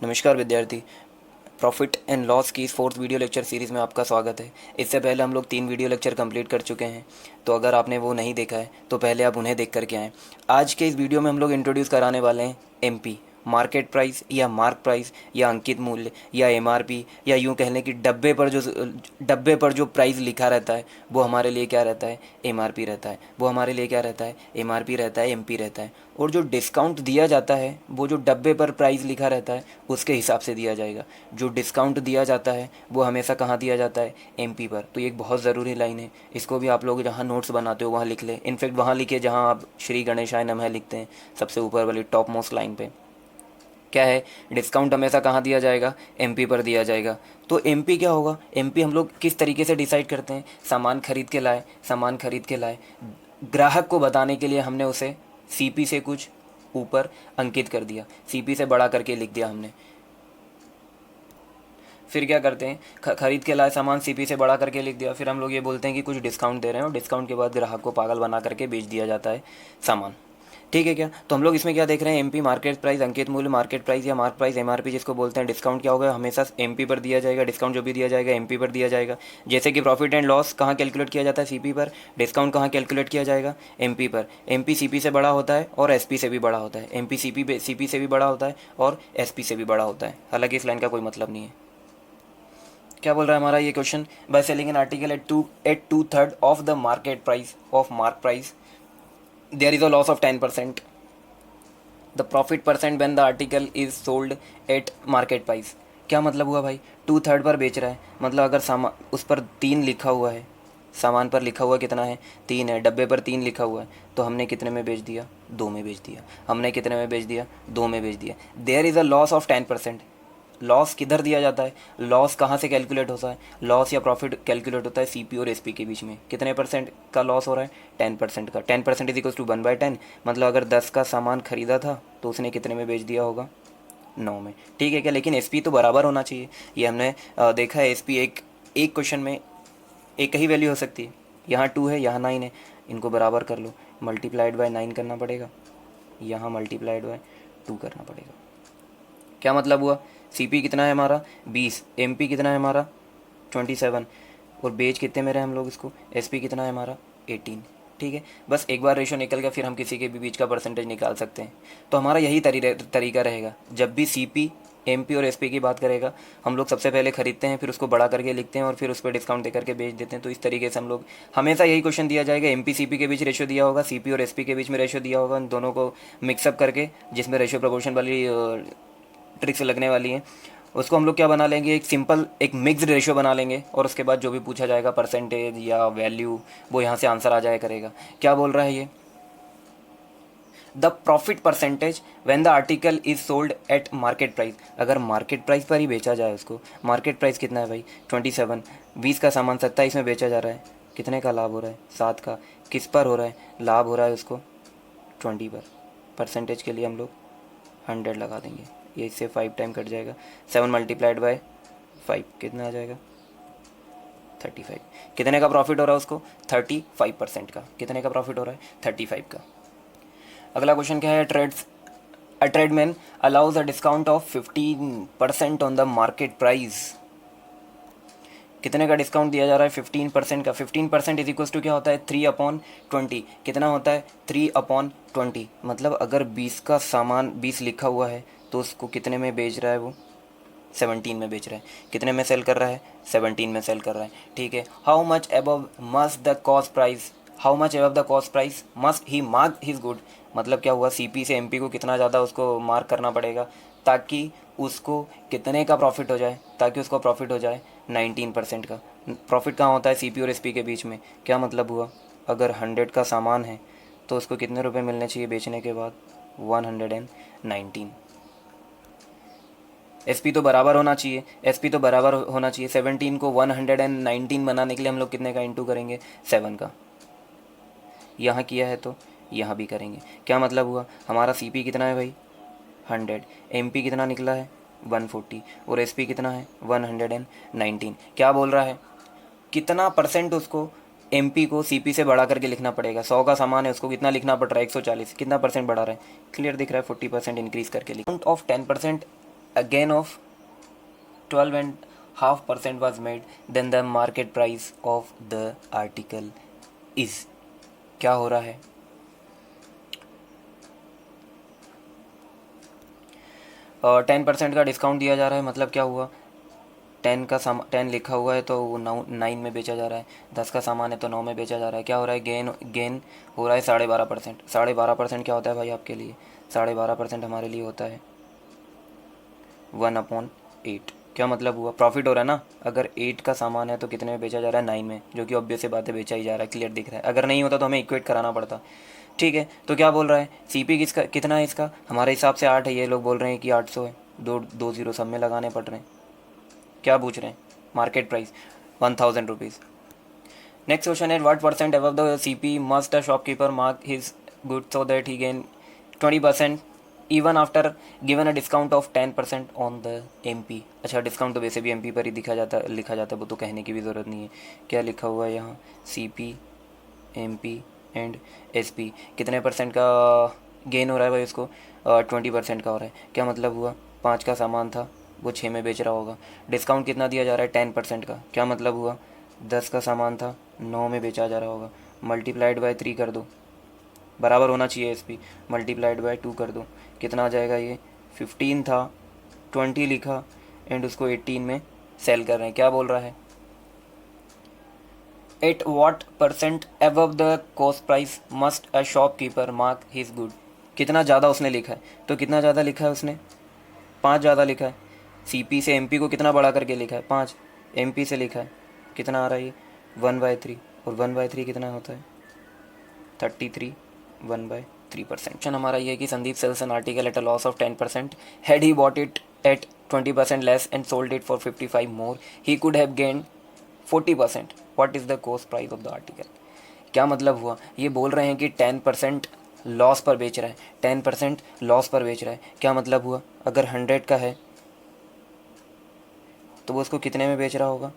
नमस्कार विद्यार्थी। Profit and loss की इस फोर्थ वीडियो लेक्चर सीरीज़ में आपका स्वागत है। इससे पहले हम लोग 3 वीडियो लेक्चर कंप्लीट कर चुके हैं, तो अगर आपने वो नहीं देखा है तो पहले आप उन्हें देख करके आएँ। आज के इस वीडियो में हम लोग इंट्रोड्यूस कराने वाले हैं एमपी, मार्केट प्राइस या मार्क प्राइस या अंकित मूल्य या एमआरपी, या यूँ कह लें कि डब्बे पर जो प्राइस लिखा रहता है वो हमारे लिए क्या रहता है, एमआरपी रहता है। वो हमारे लिए क्या रहता है, एमआरपी रहता है, एमपी रहता है। और जो डिस्काउंट दिया जाता है वो जो डब्बे पर प्राइस लिखा रहता है उसके हिसाब से दिया जाएगा। जो डिस्काउंट दिया जाता है वो हमेशा कहाँ दिया जाता है, एमपी पर। तो ये एक बहुत ज़रूरी लाइन है, इसको भी आप लोग जहाँ नोट्स बनाते हो वहाँ लिख लें। इनफैक्ट वहाँ लिखिए जहाँ आप श्री गणेशाय नमः लिखते हैं, सबसे ऊपर वाली टॉप मोस्ट लाइन पे क्या है, डिस्काउंट हमेशा कहाँ दिया जाएगा, एमपी पर दिया जाएगा। तो एमपी क्या होगा, एमपी हम लोग किस तरीके से डिसाइड करते हैं, सामान खरीद के लाए, ग्राहक को बताने के लिए हमने उसे सीपी से कुछ ऊपर अंकित कर दिया, सीपी से बड़ा करके लिख दिया हमने। फिर क्या करते हैं, खरीद के लाए सामान सीपी से बड़ा करके लिख दिया। फिर हम लोग ये बोलते हैं कि कुछ डिस्काउंट दे रहे हैं और डिस्काउंट के बाद ग्राहक को पागल बना करके बेच दिया जाता है सामान। ठीक है क्या? तो हम लोग इसमें क्या देख रहे हैं, एमपी मार्केट प्राइस, अंकित मूल्य मार्केट प्राइस या मार्क प्राइस, एमआरपी जिसको बोलते हैं। डिस्काउंट क्या होगा, हमेशा एमपी पर दिया जाएगा, डिस्काउंट जो भी दिया जाएगा एमपी पर दिया जाएगा। जैसे कि प्रॉफिट एंड लॉस कहाँ कैलकुलेट किया जाता है, सीपी पर। डिस्काउंट कहाँ कैलकुलेट किया जाएगा, एमपी पर। एमपी सीपी से बड़ा होता है और एसपी से भी बड़ा होता है। एमपी सीपी से भी बड़ा होता है और एसपी से भी बड़ा होता है। हालांकि इस लाइन का कोई मतलब नहीं है। क्या बोल रहा है हमारा ये question, by selling an article at two third of the market price of mark price there is a loss of 10%। The profit percent when the article is sold at market price. क्या मतलब हुआ भाई, 2/3 पर बेच रहा है, मतलब अगर सामान उस पर 3 लिखा हुआ है, सामान पर लिखा हुआ कितना है, 3 है, डब्बे पर 3 लिखा हुआ है, तो हमने कितने में बेच दिया, 2 में बेच दिया। हमने कितने में बेच दिया, 2 में बेच दिया। There is a loss of 10%। Loss किधर दिया जाता है, लॉस कहाँ से कैलकुलेट होता है, लॉस या प्रॉफिट कैलकुलेट होता है सीपी और एसपी के बीच में। कितने परसेंट का लॉस हो रहा है, 10% का। 10% इज इक्वल्स टू 1/10, मतलब अगर 10 का सामान खरीदा था तो उसने कितने में बेच दिया होगा, 9 में। ठीक है क्या? लेकिन एसपी तो बराबर होना चाहिए। ये हमने देखा है, एसपी एक क्वेश्चन में एक ही वैल्यू हो सकती है। यहाँ 2 है, यहाँ 9 है, इनको बराबर कर लो, मल्टीप्लाइड बाय 9 करना पड़ेगा, यहाँ मल्टीप्लाइड बाय 2 करना पड़ेगा। क्या मतलब हुआ, सीपी कितना है हमारा 20, एमपी कितना है हमारा 27, और बेच कितने में रहे हम लोग इसको, एसपी कितना है हमारा 18। ठीक है, बस एक बार रेशो निकल गया, फिर हम किसी के भी बीच का परसेंटेज निकाल सकते हैं। तो हमारा यही तरीका रहेगा, जब भी सीपी एमपी और एसपी की बात करेगा, हम लोग सबसे पहले खरीदते हैं, फिर उसको बड़ा करके लिखते हैं और फिर उस पर डिस्काउंट दे करके बेच देते हैं। तो इस तरीके से हम लोग हमेशा यही क्वेश्चन दिया जाएगा, एमपी सीपी के बीच रेशो दिया होगा, सीपी और एसपी के बीच में रेशो दिया होगा, उन दोनों को मिक्सअप करके, जिसमें रेशो प्रोपोर्शन वाली ट्रिक्स लगने वाली हैं, उसको हम लोग क्या बना लेंगे, एक सिंपल एक मिक्स्ड रेशियो बना लेंगे, और उसके बाद जो भी पूछा जाएगा परसेंटेज या वैल्यू, वो यहाँ से आंसर आ जाया करेगा। क्या बोल रहा है ये, the profit percentage when the article is sold at market price. अगर मार्केट प्राइस पर ही बेचा जाए उसको, मार्केट प्राइस कितना है भाई 27, 20 का सामान 27 में बेचा जा रहा है, कितने का लाभ हो रहा है, 7 का। किस पर हो रहा है लाभ, हो रहा है उसको 20 पर। परसेंटेज के लिए हम लोग 100 लगा देंगे, ये इससे 5 टाइम कट जाएगा, 7 मल्टीप्लाइड बाय 5 कितना आ जाएगा 35। कितने का प्रॉफिट हो रहा है उसको, 35% का। कितने का प्रॉफिट हो रहा है, 35 का। अगला क्वेश्चन क्या है, a tradesman allows a discount of 15% on the market price. कितने का डिस्काउंट दिया जा रहा है, 15% का। 15% इज इक्वल्स टू क्या होता है, 3/20। कितना होता है, 3/20। मतलब अगर 20 का सामान 20 लिखा हुआ है तो उसको कितने में बेच रहा है, वो 17 में बेच रहा है। कितने में सेल कर रहा है, 17 में सेल कर रहा है। ठीक है, how much above must the cost price, how much above the cost price must he mark his good. मतलब क्या हुआ, सीपी से एमपी को कितना ज़्यादा उसको मार्क करना पड़ेगा ताकि उसको कितने का प्रॉफिट हो जाए, ताकि उसको प्रॉफिट हो जाए 19% का। प्रॉफिट कहाँ होता है, सीपी और एसपी के बीच में। क्या मतलब हुआ, अगर 100 का सामान है तो उसको कितने रुपए मिलने चाहिए बेचने के बाद, 119। एसपी तो बराबर होना चाहिए, एसपी तो बराबर होना चाहिए। 17 को 119 बनाने के लिए हम लोग कितने का इंटू करेंगे, 7 का। यहाँ किया है तो यहाँ भी करेंगे। क्या मतलब हुआ, हमारा सीपी कितना है भाई 100, एमपी कितना निकला है 140, और एसपी कितना है 119। क्या बोल रहा है, कितना परसेंट उसको एमपी को सीपी से बढ़ा करके लिखना पड़ेगा। 100 का सामान है, उसको कितना लिखना पड़ रहा है, 140। कितना परसेंट बढ़ा रहा है, क्लियर दिख रहा है, 40% इंक्रीज करके लिख of 10%। a gain of 12.5% was made, then the market price of the article is. क्या हो रहा है? 10% का डिस्काउंट दिया जा रहा है, मतलब क्या हुआ? 10 लिखा हुआ है तो वो 9 में बेचा जा रहा है, 10 का सामान है तो 9 में बेचा जा रहा है। क्या हो रहा है? गेन हो रहा है 12.5%। 12.5% क्या होता है भाई आपके लिए? 12.5% हमारे लिए होता है 1/8। क्या मतलब हुआ? प्रॉफिट हो रहा है ना। अगर 8 का सामान है तो कितने में बेचा जा रहा है? 9 में, जो कि ऑब्वियस सी बात है, बेचा ही जा रहा है, क्लियर दिख रहा है। अगर नहीं होता तो हमें इक्वेट कराना पड़ता। ठीक है, तो क्या बोल रहा है? सीपी किसका कितना है इसका? हमारे हिसाब से 8 है, ये लोग बोल रहे हैं कि 800 है। दो जीरो सब में लगाने पड़ रहे हैं। क्या पूछ रहे हैं? Market price 1000 rupees. Next question है, what percent above the CP must a shopkeeper mark his good so that he gain 20% even after given a discount of 10% on the MP. अच्छा, डिस्काउंट तो वैसे भी एमपी पर ही लिखा जाता है, वो तो कहने की भी ज़रूरत नहीं है। क्या लिखा हुआ है यहाँ? सीपी, एमपी एंड एसपी कितने परसेंट का गेन हो रहा है भाई उसको? 20% का हो रहा है। क्या मतलब हुआ? 5 का सामान था, वो 6 में बेच रहा होगा। डिस्काउंट कितना दिया जा रहा है? 10% का। क्या मतलब हुआ? 10 का सामान था, 9 में बेचा जा रहा होगा। मल्टीप्लाइड बाय 3 कर दो, बराबर होना चाहिए एसपी। मल्टीप्लाइड बाय 2 कर दो, कितना आ जाएगा ये? 15 था, 20 लिखा एंड उसको 18 में सेल कर रहे हैं। क्या बोल रहा है? At what percent above the cost price must a shopkeeper mark his good. कितना ज़्यादा उसने लिखा है? तो कितना ज़्यादा लिखा है उसने? 5 ज़्यादा लिखा है। सीपी से एमपी को कितना बढ़ा करके लिखा है? 5। एमपी से लिखा है, कितना आ रहा है ये? 1/3। और 1/3 कितना होता है? 33। 1/3%। क्वेश्चन हमारा ये है कि Sandeep sells an article at a loss of 10%। Had he bought it at 20% less and sold it for 55 more, he could have gain 40%। What is the cost price of the article? क्या मतलब हुआ? ये बोल रहे हैं कि 10% लॉस पर बेच रहा है, 10% लॉस पर बेच रहा है। क्या मतलब हुआ? अगर 100 का है तो वो उसको कितने में बेच रहा होगा?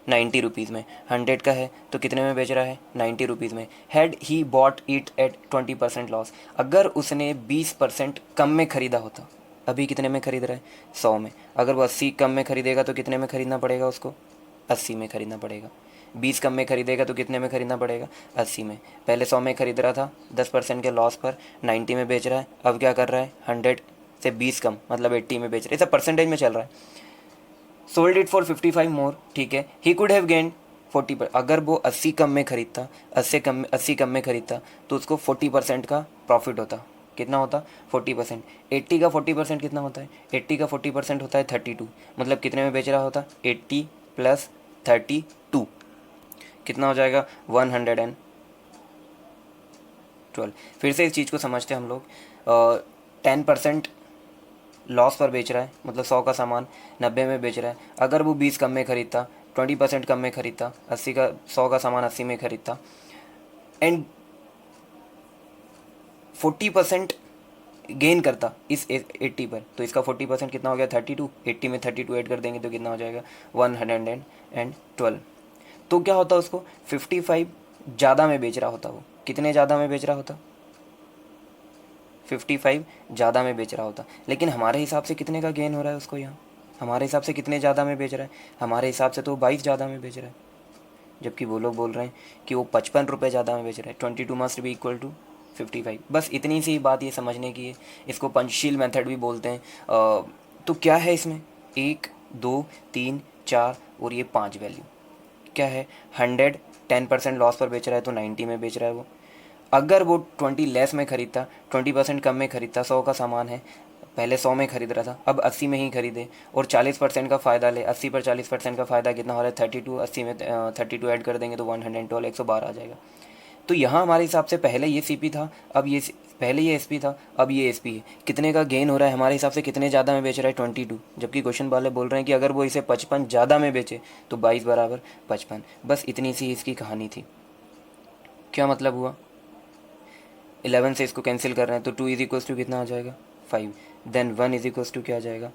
90 रुपीज़ में। 100 का है तो कितने में बेच रहा है? 90 रुपीज़ में। Had he bought it at 20% loss, अगर उसने 20% कम में ख़रीदा होता। अभी कितने में ख़रीद रहा है? 100 में। अगर वो 80 कम में ख़रीदेगा तो कितने में ख़रीदना पड़ेगा उसको? 80 में ख़रीदना पड़ेगा। 20 कम में ख़रीदेगा तो कितने में ख़रीदना पड़ेगा? 80 में। पहले 100 में ख़रीद रहा था, 10% के लॉस पर 90 में बेच रहा है। अब क्या कर रहा है? 100 से 20 कम, मतलब 80 में बेच रहा है। सब परसेंटेज में चल रहा है। सोल्ड इट फॉर 55 मोर, ठीक है। ही कुड हैव गेन 40 पर, अगर वो 80 कम में ख़रीदता, 80 कम में ख़रीदता तो उसको 40% का प्रॉफिट होता। कितना होता? 40%। 80 का 40% कितना होता है? 80 का 40% होता है 32। मतलब कितने में बेच रहा होता? 80 + 32 कितना हो जाएगा? 112। फिर से इस चीज़ को समझते हैं हम लोग। 10% लॉस पर बेच रहा है, मतलब 100 का सामान 90 में बेच रहा है। अगर वो 20 कम में ख़रीदता, 20% कम में ख़रीदता, 100 का सामान 80 में ख़रीदता एंड 40% गेन करता इस 80 पर, तो इसका 40% कितना हो गया? 32। 80 में 32 ऐड कर देंगे तो कितना हो जाएगा? 112। तो क्या होता उसको? 55 ज़्यादा में बेच रहा होता। वो कितने ज़्यादा में बेच रहा होता? 55 ज़्यादा में बेच रहा होता। लेकिन हमारे हिसाब से कितने का गेन हो रहा है उसको यहाँ? हमारे हिसाब से कितने ज़्यादा में बेच रहा है? हमारे हिसाब से तो 22 ज़्यादा में बेच रहा है, जबकि वो लोग बोल रहे हैं कि वो 55 रुपये ज़्यादा में बेच रहे हैं। 22 मस्ट बी इक्वल टू 55। बस इतनी सी बात ये समझने की है। इसको पंचशील मेथड भी बोलते हैं। तो क्या है इसमें? 1, 2, 3, 4 और ये 5 वैल्यू क्या है? 100 10% लॉस पर बेच रहा है तो 90 में बेच रहा है वो। अगर वो 20 लेस में ख़रीदता, 20% कम में ख़रीदता, 100 का सामान है, पहले 100 में ख़रीद रहा था, अब 80 में ही ख़रीदे और 40% का फ़ायदा ले। 80 पर 40% का फ़ायदा कितना हो रहा है? 32। 80 में 32 ऐड कर देंगे तो 112, 112 आ जाएगा। तो यहाँ हमारे हिसाब से पहले ये सीपी था, अब ये पहले ये एसपी था, अब ये एसपी है। कितने का गेन हो रहा है हमारे हिसाब से? कितने ज़्यादा में बेच रहा है? 22। जबकि क्वेश्चन वाले बोल रहे हैं कि अगर वो इसे 55 ज़्यादा में बेचे तो 22 बराबर 55। बस इतनी सी इसकी कहानी थी। क्या मतलब हुआ? 11 से इसको कैंसिल कर रहे हैं तो 2 इज इक्वल्स टू कितना आ जाएगा? 5। देन 1 इज इक्वल्स टू क्या आ जाएगा?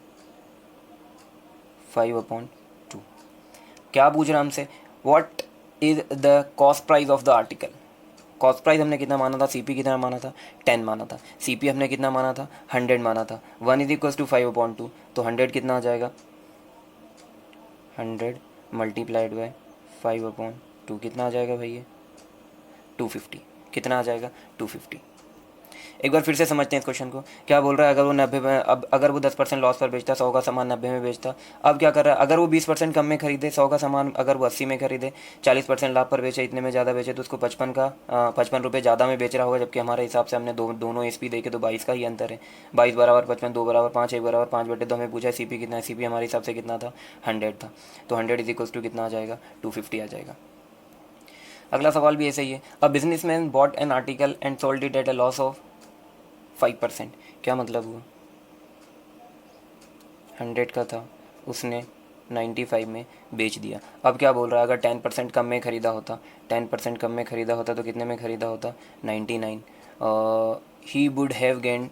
5/2। क्या पूछ रहा हमसे? What is the cost price of the article? Cost price हमने कितना माना था, सीपी कितना माना था, 10 माना था। सीपी हमने कितना माना था, 100 माना था। 1 इज इक्वल टू 5/2, तो 100 कितना आ जाएगा, 100 मल्टीप्लाइड बाय 5/2 कितना आ जाएगा भाई, ये 250। कितना आ जाएगा, 250। एक बार फिर से समझते हैं इस क्वेश्चन को। क्या बोल रहा है, अगर वो 90 में, अब अगर वो 10% लॉस पर बेचता, 100 का सामान 90 में बेचता, अब क्या कर रहा है, अगर वो 20% कम में खरीदे, 100 का सामान अगर वो 80 में खरीदे, 40% लाभ पर बेचे, इतने में ज़्यादा बेचे, तो उसको 55 रुपये ज़्यादा में बेच रहा होगा। जबकि हमारे हिसाब से हमने दोनों एसपी देखे तो 22 का ही अंतर है। 22 बराबर 55, 2 बराबर 5, 1 बराबर 5/2। हमें पूछा है सीपी कितना है, सीपी हमारे हिसाब से कितना था, 100 था। तो 100 इज इक्वल टू कितना आ जाएगा, 250 आ जाएगा। अगला सवाल भी ऐसे ही है। A businessman bot an article and sold it at a loss of 5%। क्या मतलब हुआ, 100 का था, उसने 95 में बेच दिया। अब क्या बोल रहा है, अगर 10% कम में ख़रीदा होता, 10% कम में ख़रीदा होता तो कितने में ख़रीदा होता, 99। He would have gain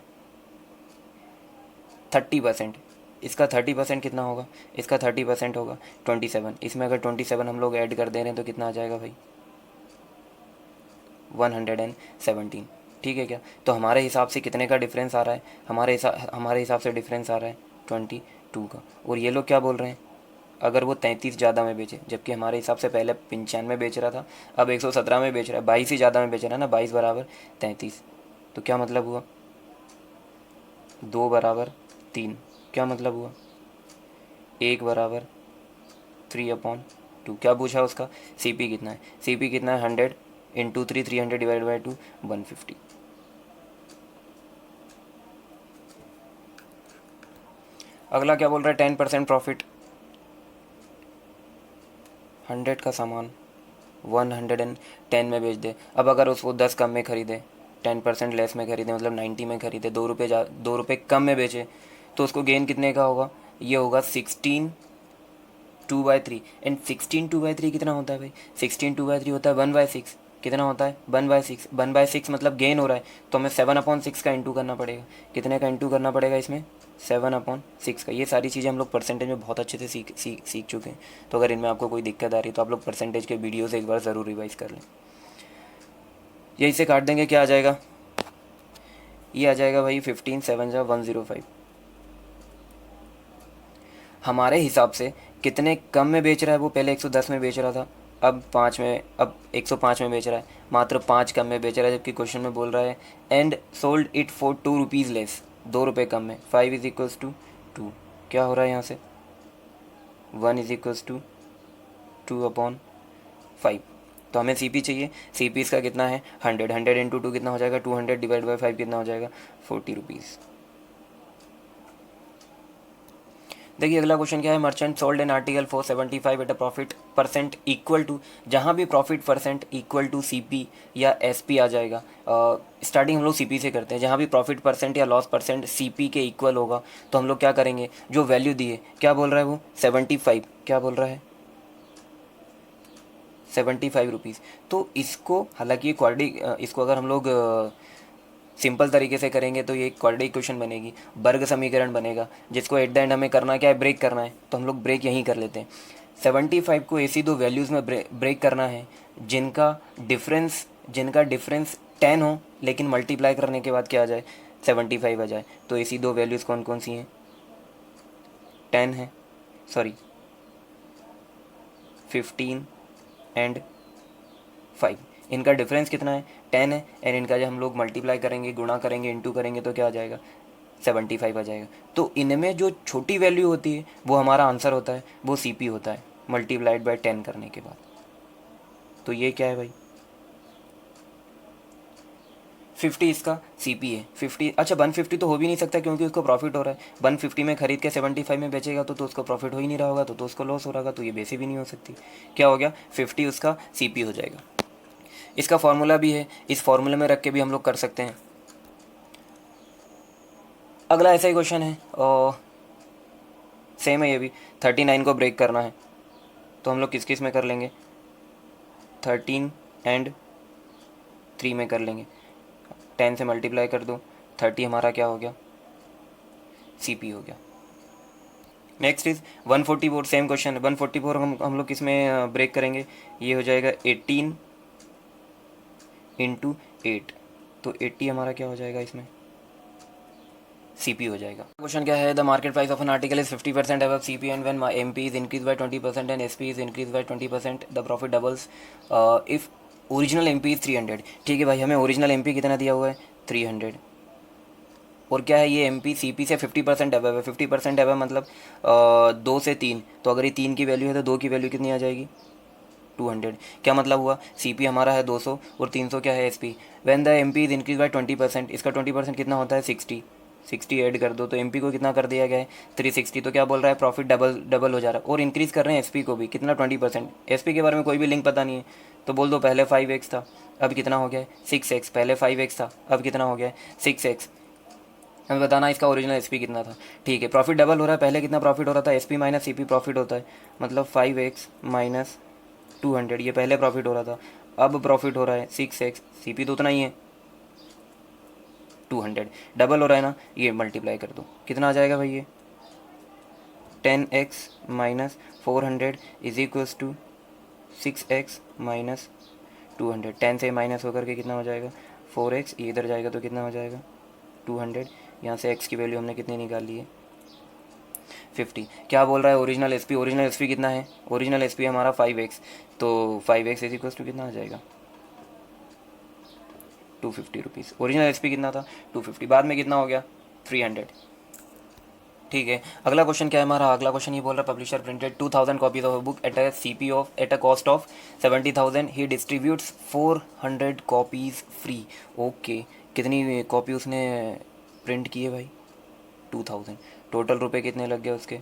30%। इसका 30% कितना होगा, इसका 30% होगा 27। इसमें अगर 27 हम लोग ऐड कर दे रहे हैं तो कितना आ जाएगा भाई, 117। ठीक है क्या। तो हमारे हिसाब से कितने का डिफरेंस आ रहा है, हमारे हिसाब से डिफरेंस आ रहा है 22 का। और ये लोग क्या बोल रहे हैं, अगर वो 33 ज़्यादा में बेचे, जबकि हमारे हिसाब से पहले 95 बेच रहा था, अब 117 में बेच रहा है, 22 ही ज़्यादा में बेच रहा है ना, 22 बराबर 33। तो क्या मतलब हुआ, 2 बराबर 3। क्या मतलब हुआ, 1 बराबर 3/2। क्या पूछा उसका, सीपी कितना है, सीपी कितना है, 100 इंटू 3, 300 डिवाइड बाई 2, 150। अगला क्या बोल रहा है, 10% प्रॉफिट, 100 का सामान 110 में बेच दे। अब अगर उसको 10 कम में खरीदे, 10% लेस में खरीदे, मतलब 90 में खरीदे, 2 रुपये कम में बेचे, तो उसको गेन कितने का होगा, ये होगा 16 2/3। एंड 16 2/3 कितना होता है भाई, 16 2/3 होता है 1/6। कितना होता है, 1/6। 1/6 मतलब गेन हो रहा है, तो हमें 7/6 का इंटू करना पड़ेगा। कितने का इंटू करना पड़ेगा इसमें, 7/6 का। ये सारी चीज़ें हम लोग परसेंटेज में बहुत अच्छे से सीख चुके हैं। तो अगर इनमें आपको कोई दिक्कत आ रही है तो आप लोग परसेंटेज के वीडियोज़ एक बार ज़रूर रिवाइज कर लें। यही से काट देंगे, क्या आ जाएगा, ये आ जाएगा भाई 15 7 105। हमारे हिसाब से कितने कम में बेच रहा है वो, पहले 110 में बेच रहा था, अब 105 में बेच रहा है, मात्र 5 कम में बेच रहा है। जबकि क्वेश्चन में बोल रहा है and sold it for 2 rupees less, 2 रुपये कम में, 5 इज इक्वल्स टू 2। क्या हो रहा है यहाँ से, 1 इज इक्वल्स टू 2/5। तो हमें सीपी चाहिए, सीपी इसका कितना है, 100। 100 इंटू 2 कितना हो जाएगा, 200 डिवाइड बाई 5 कितना हो जाएगा, 40 रुपीज़। देखिए अगला क्वेश्चन क्या है, merchant sold an article for 75 at a profit percent equal to, जहाँ भी profit percent equal to CP या एसपी आ जाएगा, स्टार्टिंग हम लोग सीपी से करते हैं, जहाँ भी प्रॉफिट परसेंट या लॉस परसेंट सीपी के इक्वल होगा तो हम लोग क्या करेंगे, जो वैल्यू दी है, क्या बोल रहा है वो 75, क्या बोल रहा है 75 रुपीज़। तो इसको, हालांकि ये क्वाड्रेटिक, इसको अगर हम लोग सिंपल तरीके से करेंगे तो ये एक क्वाड्रेटिक इक्वेशन बनेगी, वर्ग समीकरण बनेगा, जिसको एट द एंड हमें करना क्या है, ब्रेक करना है। तो हम लोग ब्रेक यहीं कर लेते हैं। 75 को ऐसी दो वैल्यूज़ में ब्रेक करना है जिनका डिफरेंस 10 हो, लेकिन मल्टीप्लाई करने के बाद क्या आ जाए, 75 आ जाए। तो ऐसी दो वैल्यूज़ कौन कौन सी हैं, 10 है, सॉरी 15 एंड 5। इनका डिफरेंस कितना है, 10 है, एंड इनका जब हम लोग मल्टीप्लाई करेंगे, गुणा करेंगे, इंटू करेंगे तो क्या आ जाएगा, 75 आ जाएगा। तो इनमें जो छोटी वैल्यू होती है वो हमारा आंसर होता है, वो सीपी होता है मल्टीप्लाइड बाय 10 करने के बाद। तो ये क्या है भाई, 50 इसका सीपी है। 50, अच्छा 150 तो हो भी नहीं सकता क्योंकि उसको प्रॉफिट हो रहा है। 150 में खरीद के 75 में बेचेगा तो उसको प्रॉफिट हो ही नहीं रहा होगा, तो उसको लॉस हो रहा होगा, तो ये बेसी भी नहीं हो सकती। क्या हो गया, 50 उसका सीपी हो जाएगा। इसका फॉर्मूला भी है, इस फॉर्मूले में रख के भी हम लोग कर सकते हैं। अगला ऐसा ही क्वेश्चन है और सेम है ये भी, 39 को ब्रेक करना है। तो हम लोग किस किस में कर लेंगे, 13 एंड 3 में कर लेंगे। 10 से मल्टीप्लाई कर दो, 30 हमारा क्या हो गया, सीपी हो गया। नेक्स्ट इज 144, सेम क्वेश्चन है। 144 हम लोग किस में ब्रेक करेंगे, ये हो जाएगा 18 इंटू 8, तो 80 हमारा क्या हो जाएगा इसमें, CP हो जाएगा। क्वेश्चन क्या है, the market price of an article is 50% above CP and when MP is increase by 20% and SP is increase by 20% the profit doubles if original MP is 300। ठीक है भाई, हमें ओरिजिनल MP कितना दिया हुआ है, 300, और क्या है ये MP CP से 50% अबव है। 50% अबव मतलब 2 से 3, तो अगर ये 3 की वैल्यू है तो 2 की वैल्यू कितनी आ जाएगी, 200। क्या मतलब हुआ, CP हमारा है 200 और 300 क्या है SP। When the MP is increase by 20%, इसका 20% कितना होता है, 60 ऐड कर दो तो MP को कितना कर दिया गया है, 360। तो क्या बोल रहा है, प्रॉफिट डबल डबल हो जा रहा है, और इंक्रीज़ कर रहे हैं SP को भी, कितना, 20%। SP के बारे में कोई भी लिंक पता नहीं है, तो बोल दो पहले 5x था, अब कितना हो गया है 6x, पहले 5x था, अब कितना हो गया है 6x। हमें बताना इसका ओरिजिनल SP कितना था। ठीक है, प्रॉफिट डबल हो रहा है, पहले कितना प्रॉफिट हो रहा था, SP माइनस CP प्रॉफिट होता है, मतलब 5x माइनस 200, ये पहले प्रॉफिट हो रहा था, अब प्रॉफिट हो रहा है 6x, CP तो उतना ही है 200, डबल हो रहा है ना, ये मल्टीप्लाई कर दो, कितना आ जाएगा भाई, ये 10x minus 400 is equals to 6x minus 200। 10 से माइनस होकर के कितना हो जाएगा, 4x, ये इधर जाएगा तो कितना हो जाएगा 200, यहाँ से x की वैल्यू हमने कितनी निकाल ली है 50। क्या बोल रहा है, ओरिजिनल SP, ओरिजिनल SP कितना है, ओरिजिनल SP हमारा 5x, तो 5x इज इक्वल्स टू कितना आ जाएगा 250 रुपीज़। ओरिजिनल SP कितना था 250, बाद में कितना हो गया 300। ठीक है, अगला क्वेश्चन क्या है हमारा, अगला क्वेश्चन ये बोल रहा है, publisher printed 2000 copies of book at a CP of at a cost of 70,000, he distributes 400 copies free. Okay, कितनी कॉपी उसने प्रिंट की है भाई, 2000, टोटल रुपए कितने लग गए उसके,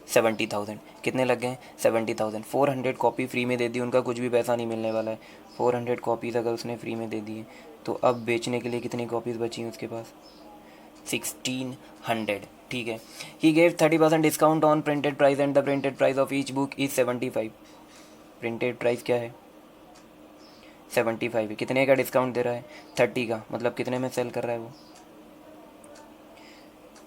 70,000, कितने लग गए 70,000। 400 कॉपी फ्री में दे दी, उनका कुछ भी पैसा नहीं मिलने वाला है। 400 कॉपीज़ अगर उसने फ्री में दे दी है, तो अब बेचने के लिए कितनी कॉपीज़ बची हैं उसके पास, 1600। ठीक है, he gave 30% discount on printed price and the printed price of each book is 75। Printed price क्या है, 75 है, कितने का डिस्काउंट दे रहा है, 30 का, मतलब कितने में सेल कर रहा है वो,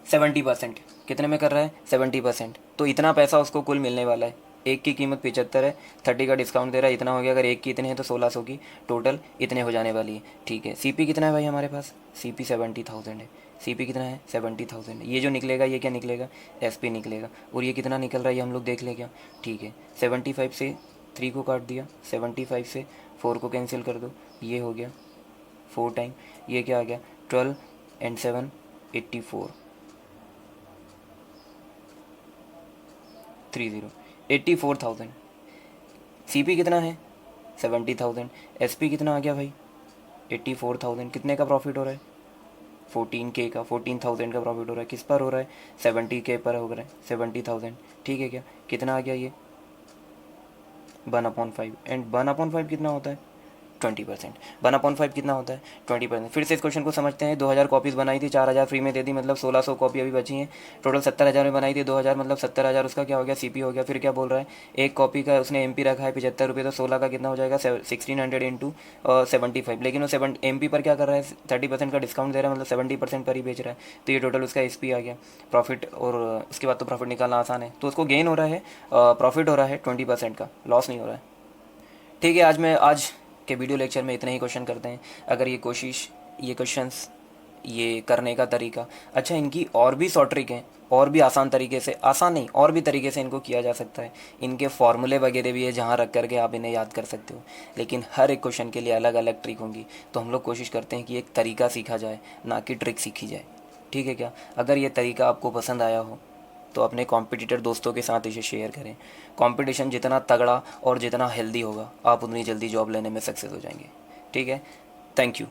70%, कितने में कर रहा है 70%, तो इतना पैसा उसको कुल मिलने वाला है। एक की कीमत 75 है, 30 का डिस्काउंट दे रहा है, इतना हो गया, अगर एक की इतने हैं तो 1600 की टोटल इतने हो जाने वाली है। ठीक है, CP कितना है भाई हमारे पास, CP 70,000 है, CP कितना है 70,000 है, ये जो निकलेगा ये क्या निकलेगा, SP निकलेगा, और ये कितना निकल रहा है ये हम लोग देख लें क्या। ठीक है, 75 से 3 को काट दिया, 75 से 4 को कैंसिल कर दो, ये हो गया 4 टाइम, ये क्या आ गया 12 एंड 7 84, 30, 84,000। CP कितना है 70,000, SP कितना आ गया भाई 84,000, कितने का प्रॉफिट हो रहा है 14K का, 14,000 का प्रॉफिट हो रहा है, किस पर हो रहा है 70K पर हो रहा है 70,000। ठीक है, क्या कितना आ गया ये 1/5, एंड 1/5 कितना होता है 20%। 1/5 कितना होता है 20%। फिर से इस क्वेश्चन को समझते हैं, 2000 कॉपीज़ बनाई थी, 4000 फ्री में दे दी, मतलब 1600 कॉपी अभी बची हैं, टोटल 70,000 में बनाई थी, 2000 मतलब 70,000, उसका क्या हो गया CP हो गया। फिर क्या बोल रहा है, एक कॉपी का उसने MP रखा है 75 रुपये, तो 16 का कितना हो जाएगा 1600 इंटू 75, लेकिन वो MP पर क्या कर रहा है 30% का डिस्काउंट दे रहा है, मतलब 70% पर ही बेच रहा है, तो ये टोटल उसका SP आ गया प्रॉफिट, और उसके बाद तो प्रॉफिट निकालना आसान है, तो उसको गेन हो रहा है, प्रॉफिट हो रहा है 20% का, लॉस नहीं हो रहा है। ठीक है, आज के वीडियो लेक्चर में इतने ही क्वेश्चन करते हैं। अगर ये क्वेश्चंस ये करने का तरीका, अच्छा इनकी और भी शॉर्ट ट्रिक हैं, और भी आसान तरीके से, आसान नहीं और भी तरीके से इनको किया जा सकता है। इनके फॉर्मूले वगैरह भी है जहाँ रख करके आप इन्हें याद कर सकते हो, लेकिन हर एक क्वेश्चन के लिए अलग अलग ट्रिक होंगी, तो हम लोग कोशिश करते हैं कि एक तरीका सीखा जाए, ना कि ट्रिक सीखी जाए। ठीक है क्या, अगर ये तरीका आपको पसंद आया हो तो अपने कॉम्पिटिटर दोस्तों के साथ इसे शेयर करें। कंपटीशन जितना तगड़ा और जितना हेल्दी होगा, आप उतनी जल्दी जॉब लेने में सक्सेस हो जाएंगे। ठीक है, थैंक यू।